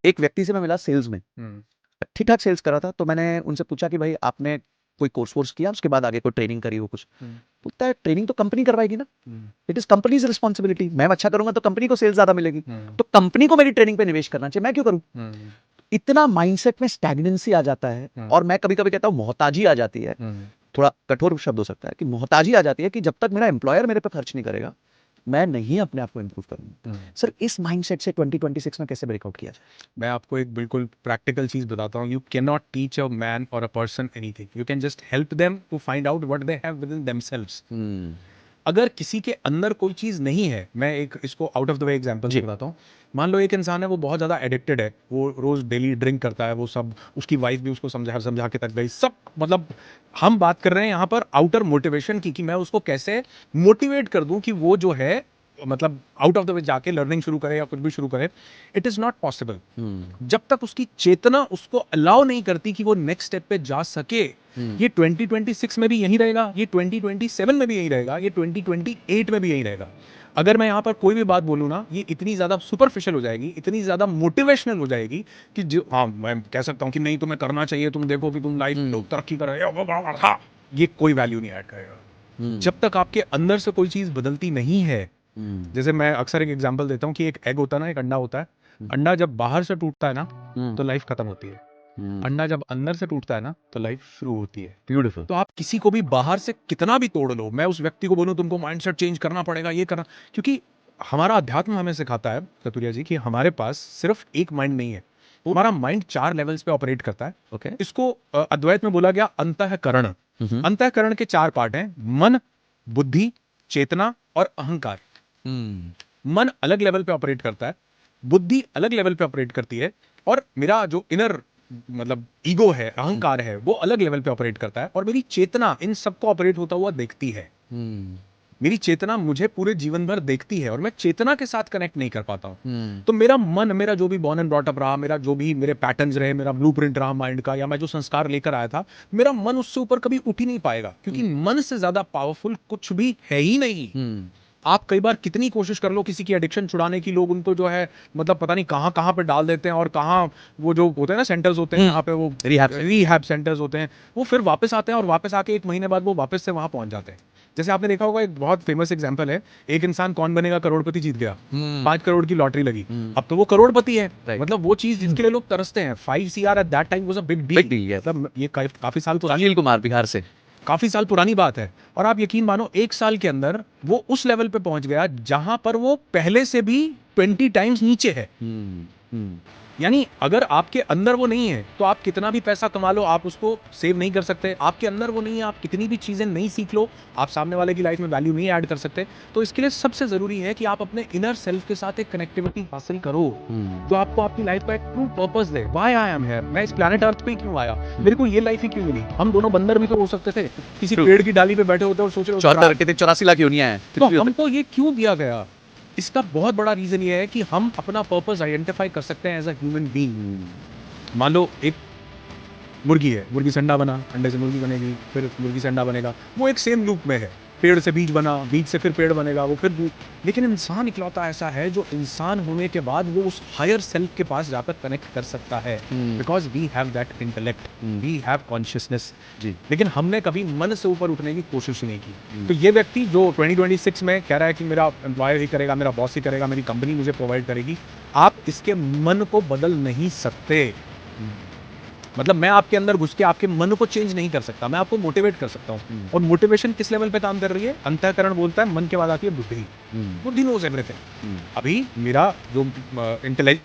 एक व्यक्ति से मैं मिला सेल्स में, ठीक ठाक सेल्स कर रहा था, तो मैंने उनसे पूछा कि भाई आपने कोई कोर्स वोर्स किया, उसके बाद आगे कोई ट्रेनिंग करी हो कुछ? बोलता है ट्रेनिंग तो कंपनी करवाएगी ना, इट इज कंपनीज रिस्पॉन्सिबिलिटी, मैं अच्छा करूंगा तो कंपनी को सेल्स ज्यादा मिलेगी, तो कंपनी को मेरी ट्रेनिंग पे निवेश करना चाहिए, मैं क्यों करूं? इतना माइंडसेट में स्टैग्नेंसी आ जाता है, और मैं कभी कभी कहता हूँ मोहताजी आ जाती है, थोड़ा कठोर शब्द हो सकता है कि मोहताजी आ जाती है कि जब तक मेरा एम्प्लॉयर मेरे पे खर्च नहीं करेगा, मैं नहीं अपने आप को इंप्रूव करूंगा। सर इस माइंडसेट से 2026 में कैसे ब्रेकआउट किया जाए? मैं आपको एक बिल्कुल प्रैक्टिकल चीज बताता हूँ। You can not teach a man or a person anything, you can just help them to find out what they have within themselves. अगर किसी के अंदर कोई चीज नहीं है, मैं एक इसको out of the way example जी। बताता हूँ। मान लो एक इंसान है, वो बहुत ज्यादा एडिक्टेड है, वो रोज डेली ड्रिंक करता है, वो सब, उसकी वाइफ भी उसको समझा समझा के तक गई सब, मतलब हम बात कर रहे हैं यहाँ पर आउटर मोटिवेशन की, कि मैं उसको कैसे मोटिवेट कर दूं कि वो जो है मतलब आउट ऑफ द वे जाके लर्निंग शुरू करे या कुछ भी शुरू करे। इट इज नॉट पॉसिबल जब तक उसकी चेतना उसको अलाउ नहीं करती कि वो नेक्स्ट स्टेप पे जा सके। ये 2026 में भी यही रहेगा, ये 2027 में भी यही रहेगा, ये 2028 में भी यही रहेगा। अगर मैं यहाँ पर कोई भी बात बोलूँ ना, ये इतनी ज़्यादा सुपरफिशियल हो जाएगी, इतनी ज़्यादा मोटिवेशनल हो जाएगी कि जो, हाँ मैं कह सकता हूँ कि नहीं तुम्हें करना चाहिए, तुम देखो कि तुम लाइफ में तरक्की कर रहे हो, हाँ, ये कोई वैल्यू नहीं ऐड करेगा जब तक आपके अंदर से कोई चीज़ बदलती नहीं है। जैसे मैं अक्सर एक एग्जांपल देता हूँ कि एक एग होता है ना, एक अंडा होता है। अंडा जब बाहर से टूटता है ना, तो लाइफ खत्म होती है। अंडा जब अंदर से टूटता है ना, तो लाइफ शुरू होती है। ब्यूटीफुल। तो आप किसी को भी बाहर से कितना भी तोड़ लो, मैं उस व्यक्ति को बोलूं तुमको माइंडसेट चेंज करना पड़ेगा, ये करना, क्योंकि हमारा अध्यात्म हमें सिखाता है कतुरिया जी कि हमारे पास सिर्फ एक माइंड नहीं है, हमारा माइंड 4 लेवल्स पे ऑपरेट करता है। ओके। इसको अद्वैत में बोला गया अंतःकरण। अंतःकरण के 4 पार्ट हैं: मन, बुद्धि, चेतना और अहंकार। मन अलग लेवल पे ऑपरेट करता है, बुद्धि अलग लेवल पे ऑपरेट करती है, और मेरा जो इनर मतलब ईगो है, अहंकार है, वो अलग लेवल पे ऑपरेट करता है, और मेरी चेतना इन सबको ऑपरेट होता हुआ देखती है। मेरी चेतना मुझे पूरे जीवन भर देखती है और मैं चेतना के साथ कनेक्ट नहीं कर पाता हूँ। तो मेरा मन, मेरा जो भी बॉर्न एंड ब्रॉट अप रहा, मेरा जो भी मेरे पैटर्न्स रहे, मेरा ब्लूप्रिंट रहा माइंड का, या मैं जो संस्कार लेकर आया था, मेरा मन उससे ऊपर कभी उठ ही नहीं पाएगा, क्योंकि मन से ज्यादा पावरफुल कुछ भी है ही नहीं। आप कई बार कितनी कोशिश कर लो किसी की एडिक्शन छुड़ाने की, लोग उनको जो है मतलब पता नहीं कहाँ कहाँ पे डाल देते हैं, और कहाँ वो जो होते हैं ना सेंटर्स होते हैं, यहाँ पे वो रिहैब सेंटर्स होते हैं, वो फिर वापस आते हैं, और वापस आके 1 महीने बाद वो वापस से वहां पहुंच जाते हैं। जैसे आपने देखा होगा, एक बहुत फेमस एग्जांपल है, एक इंसान कौन बनेगा करोड़पति जीत गया, 5 करोड़ की लॉटरी लगी, अब तो वो करोड़पति है। मतलब वो चीज जिसके लिए लोग तरसते हैं, 5 CR at that time was a big deal. मतलब ये काफी साल पुरानी, अनिल कुमार बिहार से। काफी साल पुरानी बात है, और आप यकीन मानो 1 साल के अंदर वो उस लेवल पे पहुंच गया जहां पर वो पहले से भी 20 टाइम्स नीचे है। यानी अगर आपके अंदर वो नहीं है, तो आप कितना भी पैसा कमा लो, आप उसको सेव नहीं कर सकते। आपके अंदर वो नहीं है, आप कितनी भी चीजें नहीं सीख लो, आप सामने वाले की लाइफ में वैल्यू नहीं ऐड कर सकते। तो इसके लिए सबसे जरूरी है कि आप अपने इनर सेल्फ के साथ एक कनेक्टिविटी हासिल करो, जो आपको आपकी लाइफ का एक true purpose they. Why I am here, मैं इस प्लैनेट अर्थ पे क्यों आया, मेरे को ये लाइफ ही क्यों मिली। हम दोनों बंदर भी तो हो सकते थे, किसी पेड़ की डाली पे बैठे होते और सोच रहे 84 लाख यूनिया है, तो हमको ये क्यों दिया गया। इसका बहुत बड़ा रीजन ये है कि हम अपना पर्पस आइडेंटिफाई कर सकते हैं एज अ ह्यूमन बीइंग। मान लो एक मुर्गी है, मुर्गी से अंडा बना, अंडे से मुर्गी बनेगी, फिर मुर्गी से अंडा बनेगा, वो एक सेम लूप में है। पेड़ से बीज बना, बीज से फिर पेड़ बनेगा, वो फिर लेकिन इंसान इकलौता ऐसा है जो इंसान होने के बाद वो उस हायर सेल्फ के पास जाकर कनेक्ट कर सकता है, because we have that intellect, we have consciousness. लेकिन हमने कभी मन से ऊपर उठने की कोशिश ही नहीं की। तो ये व्यक्ति जो 2026 में कह रहा है कि मेरा एम्प्लॉयर ही करेगा, मेरा बॉस ही करेगा, मेरी कंपनी मुझे प्रोवाइड करेगी, आप इसके मन को बदल नहीं सकते। मतलब मैं आपके अंदर घुस के आपके मन को चेंज नहीं कर सकता, मैं आपको मोटिवेट कर सकता हूँ। और मोटिवेशन किस लेवल पे काम कर रही है? अंतःकरण बोलता है, मन के बाद आती है बुद्धि। बुद्धि नोज एवरीथिंग। अभी मेरा जो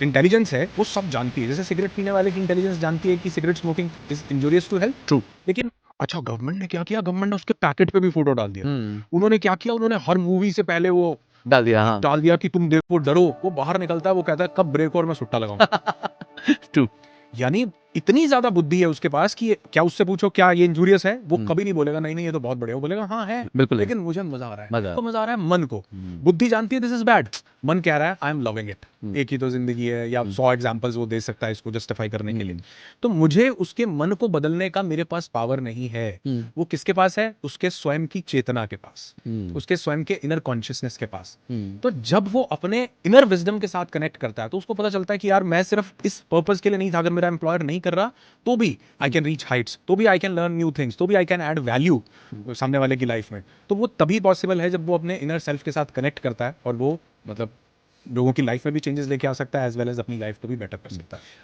इंटेलिजेंस है वो सब जानती है। जैसे सिगरेट पीने वाले की इंटेलिजेंस जानती है कि cigarette smoking is injurious to health, true. लेकिन अच्छा, गवर्नमेंट ने क्या किया, गवर्नमेंट ने उसके पैकेट पे भी फोटो डाल दिया। उन्होंने क्या किया, उन्होंने हर मूवी से पहले वो डाल दिया। हाँ। डाल दिया कि तुम देखो, डरो। वो बाहर निकलता है, वो कहता है कब ब्रेक और मैं सुट्टा लगाऊं। ट्रू। यानी इतनी ज्यादा बुद्धि है उसके पास कि क्या उससे पूछो क्या ये इंजूरियस है, वो कभी नहीं बोलेगा नहीं नहीं ये तो बहुत बढ़िया, वो बोलेगा हाँ है बिल्कुल लेकिन मुझे मजा आ रहा है, मजा। तो मजा आ रहा है मन को। बुद्धि जानती है दिस इज बैड, मन कह रहा है आई एम लविंग इट, एक ही तो जिंदगी है, या 100 एग्जांपल्स वो दे सकता है इसको जस्टिफाई करने के लिए। तो मुझे उसके मन को बदलने का मेरे पास पावर नहीं है। वो किसके पास है? उसके स्वयं की चेतना के पास, उसके स्वयं के इनर कॉन्शियसनेस के पास। तो जब वो अपने इनर विजडम के साथ कनेक्ट करता है तो उसको पता चलता है कि यार मैं सिर्फ इस पर्पस के लिए नहीं था, अगर मेरा एम्प्लॉयर नहीं कर रहा तो भी आई कैन रीच हाइट्स, तो भी I can learn new things, तो भी आई कैन ऐड वैल्यू सामने वाले की लाइफ में। तो वो तभी पॉसिबल है जब वो अपने इनर सेल्फ के साथ कनेक्ट करता है, और वो मतलब लोगों की लाइफ में भी चेंजेस लेके आ सकता है एज वेल एज अपनी लाइफ को भी बेटर कर सकता है।